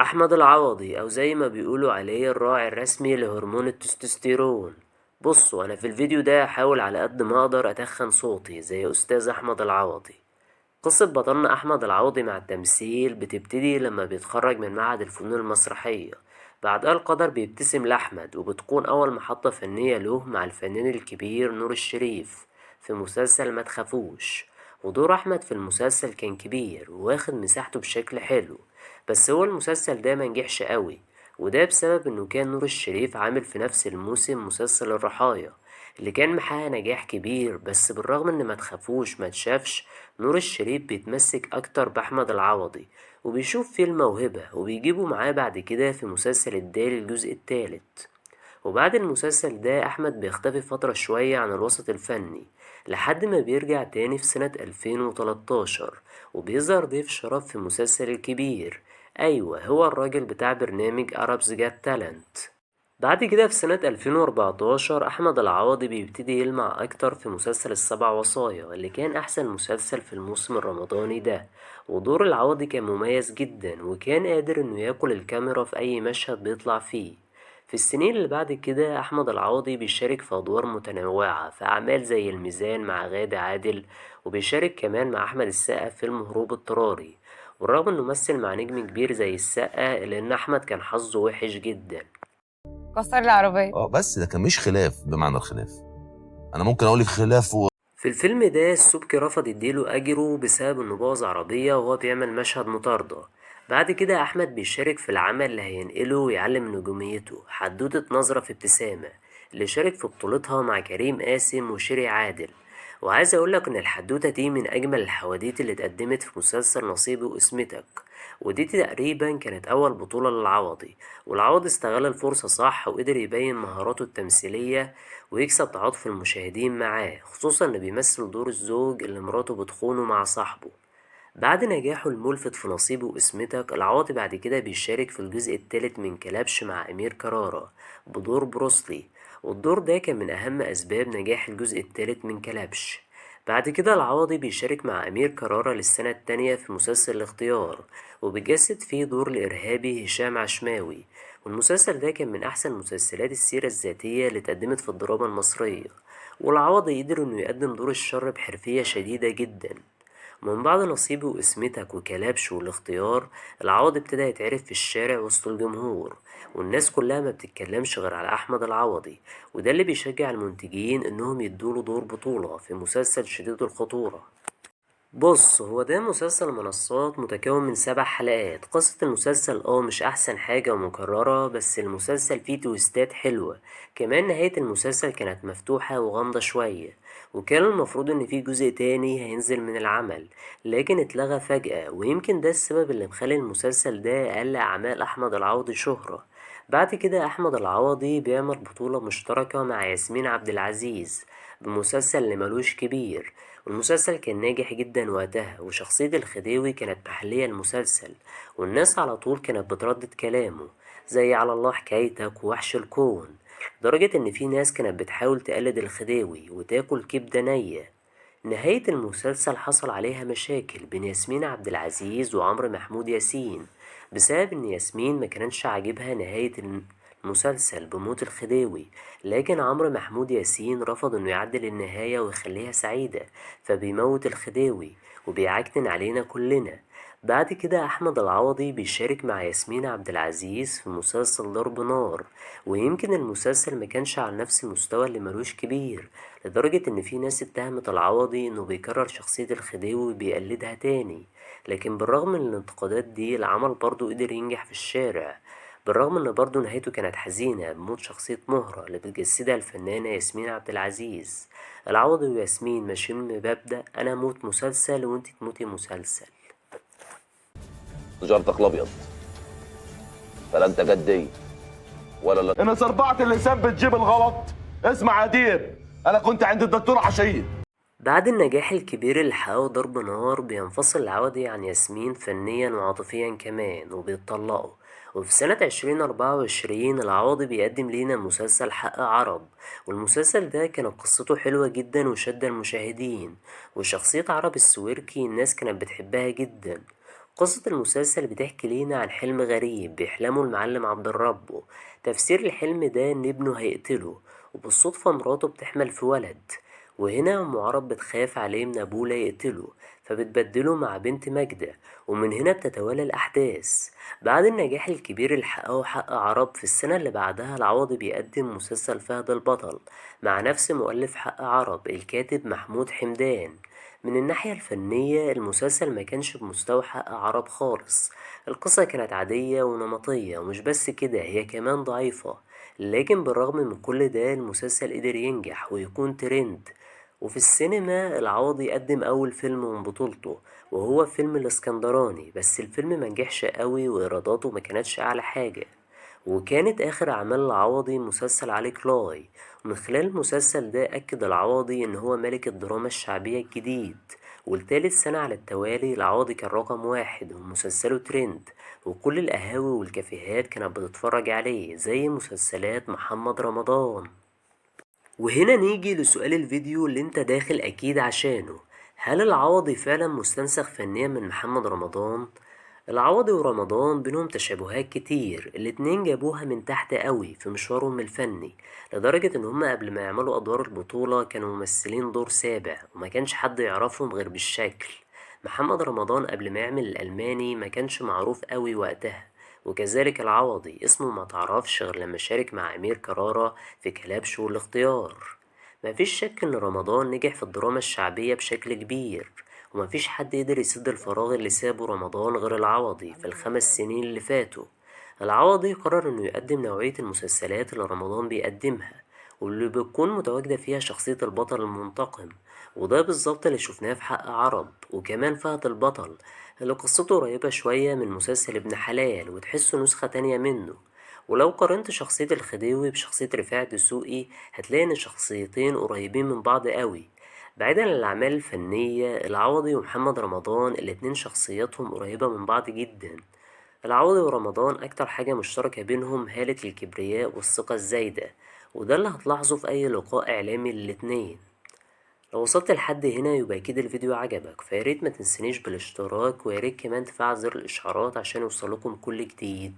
أحمد العوضي أو زي ما بيقولوا عليه الراعي الرسمي لهرمون التستوستيرون. بصوا، أنا في الفيديو ده هحاول على قد ما أقدر أتخن صوتي زي أستاذ أحمد العوضي. قصة بطلنا أحمد العوضي مع التمثيل بتبتدي لما بيتخرج من معهد الفنون المسرحية. بعدها القدر بيبتسم لأحمد وبتكون أول محطة فنية له مع الفنان الكبير نور الشريف في مسلسل ما تخافوش. ودور أحمد في المسلسل كان كبير وواخد مساحته بشكل حلو، بس هو المسلسل ده منجحش قوي، وده بسبب انه كان نور الشريف عامل في نفس الموسم مسلسل الرحايا اللي كان محقق نجاح كبير. بس بالرغم ان ما تخافوش ما تشافش، نور الشريف بيتمسك اكتر باحمد العوضي وبيشوف فيه الموهبة وبيجيبه معاه بعد كده في مسلسل الدالي الجزء الثالث. وبعد المسلسل ده أحمد بيختفي فترة شوية عن الوسط الفني لحد ما بيرجع تاني في سنة 2013 وبيظهر ضيف شرف في مسلسل الكبير. أيوة، هو الراجل بتاع برنامج Arabs Got Talent. بعد كده في سنة 2014 أحمد العوضي بيبتدي يلمع أكتر في مسلسل السبع وصايا اللي كان أحسن مسلسل في الموسم الرمضاني ده. ودور العوضي كان مميز جدا وكان قادر إنه ياكل الكاميرا في أي مشهد بيطلع فيه. في السنين اللي بعد كده أحمد العوضي بيشارك في أدوار متنوعة في أعمال زي الميزان مع غادة عادل، وبيشارك كمان مع أحمد السقا في فيلم هروب اضطراري. والرغم إنه مثل مع نجم كبير زي السقا إلا إن أحمد كان حظه وحش جدا. كسر العربية. بس ده كان مش خلاف بمعنى الخلاف. انا ممكن اقول لك خلاف في الفيلم ده السبكي رفض يديله أجره بسبب إنه بوظ عربية وهو بيعمل مشهد مطاردة. بعد كده أحمد بيشارك في العمل اللي هينقله ويعلم نجوميته حدوتة نظرة في ابتسامة، اللي شارك في بطولتها مع كريم قاسم وشيري عادل. وعايز أقولك إن الحدوتة دي من أجمل الحواديت اللي اتقدمت في مسلسل نصيبي واسمتك، ودي تقريبا كانت أول بطولة للعوضي. والعوضي استغل الفرصة صح وقدر يبين مهاراته التمثيلية ويكسب تعاطف المشاهدين معاه، خصوصا إنه بيمثل دور الزوج اللي مراته بتخونه مع صاحبه. بعد نجاحه الملفت في نصيبي واسمتك، العوضي بعد كده بيشارك في الجزء الثالث من كلبش مع أمير كرارة بدور بروسلي، والدور ده كان من أهم أسباب نجاح الجزء الثالث من كلبش. بعد كده العوضي بيشارك مع أمير كرارة للسنة التانية في مسلسل الاختيار، وبيجسد فيه دور الإرهابي هشام عشماوي. والمسلسل ده كان من أحسن مسلسلات السيرة الذاتية اللي اتقدمت في الدراما المصرية، والعوضي قدر إنه يقدم دور الشر بحرفية شديدة جدا. من بعد نصيبي واسمتك وكلبش والاختيار، العوضي ابتدى يتعرف في الشارع وسط الجمهور، والناس كلها ما بتتكلمش غير على أحمد العوضي. وده اللي بيشجع المنتجين إنهم يدوله دور بطولة في مسلسل شديد الخطورة. بص، هو ده مسلسل منصات متكون من 7 حلقات. قصة المسلسل مش أحسن حاجة ومكررة، بس المسلسل فيه تويستات حلوة. كمان نهاية المسلسل كانت مفتوحة وغامضة شوية، وكان المفروض إن فيه جزء تاني هينزل من العمل لكن اتلغى فجأة، ويمكن ده السبب اللي مخلي المسلسل ده أقل أعمال أحمد العوضي شهرة. بعد كده أحمد العوضي بيعمل بطولة مشتركة مع ياسمين عبد العزيز بمسلسل اللي ملوش كبير، والمسلسل كان ناجح جدا وقتها، وشخصية الخديوي كانت محلية المسلسل، والناس على طول كانت بتردد كلامه زي على الله حكايتك ووحش الكون، لدرجة إن في ناس كانت بتحاول تقلد الخديوي وتاكل كبدة نية. نهاية المسلسل حصل عليها مشاكل بين ياسمين عبد العزيز وعمرو محمود ياسين، بسبب ان ياسمين ما كانتش عاجبها نهاية المسلسل بموت الخديوي، لكن عمرو محمود ياسين رفض انه يعدل النهاية ويخليها سعيدة، فبيموت الخديوي وبيعكنن علينا كلنا. بعد كده أحمد العوضي بيشارك مع ياسمين عبد العزيز في مسلسل ضرب نار، ويمكن المسلسل ما كانش على نفس المستوى اللي ملوش كبير، لدرجة إن في ناس اتهمت العوضي إنه بيكرر شخصية الخديوي وبيقلدها تاني. لكن بالرغم من الانتقادات دي العمل برضه قدر ينجح في الشارع، بالرغم إن برضه نهايته كانت حزينة بموت شخصية مهرة اللي بتجسدها الفنانة ياسمين عبد العزيز. العوضي وياسمين ماشيين بمبدأ أنا أموت مسلسل وأنت تموتي مسلسل. تجارتك الابيض، فلا انت جدي ولا لا. انا زربعت اللسان بتجيب الغلط. اسمع يا ديب، انا كنت عند الدكتور عشية. بعد النجاح الكبير اللي حققه ضرب نار بينفصل العوضي عن ياسمين فنيا وعاطفيا كمان وبيتطلقوا. وفي سنة 2024 العوضي بيقدم لينا مسلسل حق عرب، والمسلسل ده كانت قصته حلوة جدا وشد المشاهدين، وشخصية عرب السويركي الناس كانت بتحبها جدا. قصة المسلسل بتحكي لينا عن حلم غريب بيحلمه المعلم عبد الرب. تفسير الحلم ده إن ابنه هيقتله، وبالصدفة مراته بتحمل في ولد. وهنا أم عرب بتخاف عليه من أبوه لا يقتله، فبتبدله مع بنت ماجدة. ومن هنا بتتوالى الأحداث. بعد النجاح الكبير اللي حققه حق عرب، في السنة اللي بعدها العوضي بيقدم مسلسل فهد البطل مع نفس مؤلف حق عرب الكاتب محمود حمدان. من الناحية الفنية المسلسل ما كانش بمستوى حق عرب خالص. القصة كانت عادية ونمطية، ومش بس كده هي كمان ضعيفة. لكن بالرغم من كل ده المسلسل قدر ينجح ويكون ترند. وفي السينما العوضي قدم أول فيلم من بطولته، وهو فيلم الاسكندراني، بس الفيلم منجحش قوي وإيراداته ما كانتش أعلى حاجة. وكانت آخر أعمال العوضي مسلسل علي كلاي. ومن خلال المسلسل ده أكد العوضي إن هو ملك الدراما الشعبية الجديد. والتالت سنة على التوالي العوضي كان رقم واحد ومسلسله ترند، وكل القهاوي والكافيهات كانت بتتفرج عليه زي مسلسلات محمد رمضان. وهنا نيجي لسؤال الفيديو اللي انت داخل اكيد عشانه: هل العوضي فعلا مستنسخ فنيا من محمد رمضان؟ العوضي ورمضان بينهم تشابهات كتير، الاتنين جابوها من تحت قوي في مشوارهم الفني، لدرجة ان هما قبل ما يعملوا ادوار البطولة كانوا ممثلين دور سابع وما كانش حد يعرفهم غير بالشكل. محمد رمضان قبل ما يعمل الألماني ما كانش معروف قوي وقتها، وكذلك العوضي اسمه ما تعرفش غير لما شارك مع أمير كرارة في كلبش والاختيار. مفيش شك إن رمضان نجح في الدراما الشعبية بشكل كبير، ومفيش حد قدر يسد الفراغ اللي سابه رمضان غير العوضي في الخمس سنين اللي فاتوا. العوضي قرر إنه يقدم نوعية المسلسلات اللي رمضان بيقدمها، واللي بتكون متواجدة فيها شخصية البطل المنتقم. وده بالظبط اللي شفناه في حق عرب. وكمان فهد البطل اللي قصته قريبة شوية من مسلسل ابن حلال وتحسه نسخة تانية منه. ولو قارنت شخصية الخديوي بشخصية رفاعي الدسوقي هتلاقي ان الشخصيتين قريبين من بعض قوي. بعيدا عن الأعمال الفنية، العوضي ومحمد رمضان الاتنين شخصياتهم قريبة من بعض جدا. العوضي ورمضان أكتر حاجة مشتركة بينهم هالة الكبرياء والثقة الزايدة، وده اللي هتلاحظه في أي لقاء إعلامي للاتنين. لو وصلت لحد هنا يبقى اكيد الفيديو عجبك، فياريت ما تنسنيش بالاشتراك، وياريت كمان تفعل زر الاشعارات عشان يوصلكم كل جديد.